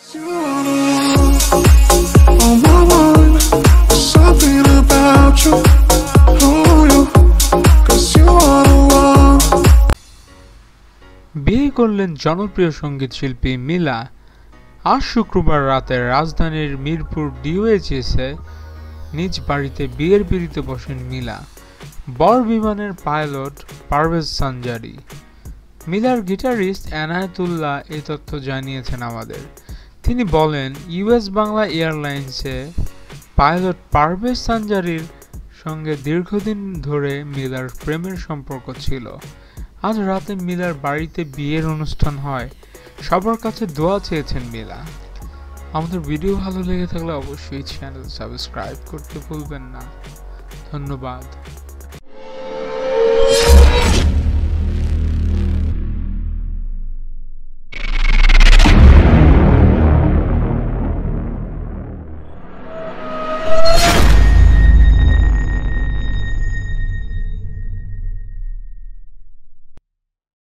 বিয়ে করলেন জনপ্রিয় সঙ্গীত শিল্পী মিলা। আজ শুক্রবার রাতে রাজধানীর মিরপুর ডিওএইচএসে নিজ বাড়িতে বিয়ের পিঁড়িতে বসেন মিলা। বর বিমানের pilot Parvez Sanjari. Miller guitarist Enayetullah এই তথ্য জানিয়েছেন আমাদের। তিনি বলেন, ইউএস বাংলা এয়ারলাইন্সে পাইলট পারভেজ সানজারির সঙ্গে দীর্ঘদিন ধরে মিলার প্রেমের সম্পর্ক ছিল। আজ রাতে মিলার বাড়িতে বিয়ের অনুষ্ঠান হয়। সবার কাছে দোয়া চেয়েছেন মিলা। আমাদের ভিডিও ভালো লেগে থাকলে অবশ্যই চ্যানেল সাবস্ক্রাইব করতে ভুলবেন না। ধন্যবাদ।